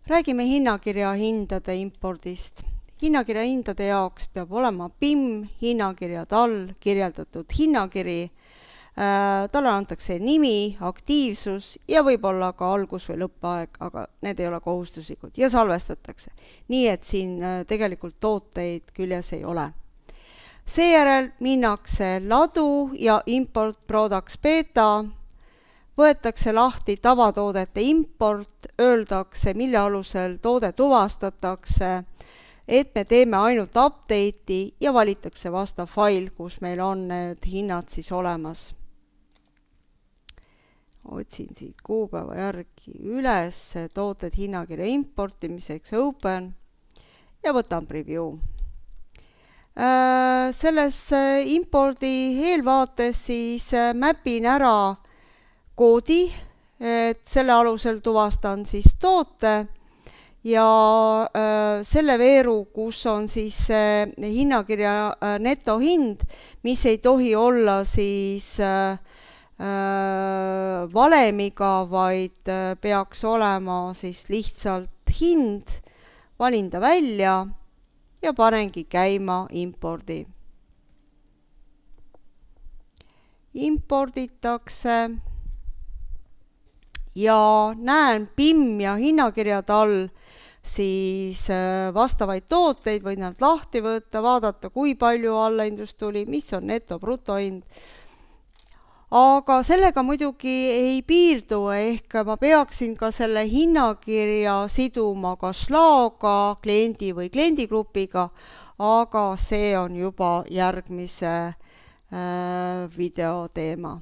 Räägime hinnakirja hindade impordist. Hinnakirja hindade jaoks peab olema PIM hinnakirjade all kirjeldatud hinnakiri. Talle antakse nimi, aktiivsus ja võib-olla ka algus- või lõppaeg, aga need ei ole kohustuslikud ja salvestatakse. Nii et siin tegelikult tooteid küljes ei ole. Seejärel minnakse ladu ja import products beta. Võetakse lahti tavatoodete import, öeldakse, mille alusel toode tuvastatakse, et me teeme ainult update'i ja valitakse vastav fail, kus meil on need hinnad siis olemas. Otsin siit kuupäeva järgi üles tooted hinnakirja importimiseks open ja võtan preview. Selles impordi eelvaates siis mäpin ära koodi, et selle alusel tuvastan siis toote ja selle veeru, kus on siis hinnakirja netohind, mis ei tohi olla siis valemiga, vaid peaks olema siis lihtsalt hind, valin ta välja ja panengi käima impordi. Imporditakse ja näen PIM ja hinnakirjade all siis vastavaid tooteid, võin nad lahti võtta, vaadata, kui palju allahindlust tuli, mis on neto-brutohind. Aga sellega muidugi ei piirdu, ehk ma peaksin ka selle hinnakirja siduma kas laoga, kliendi või kliendigrupiga, aga see on juba järgmise video teema.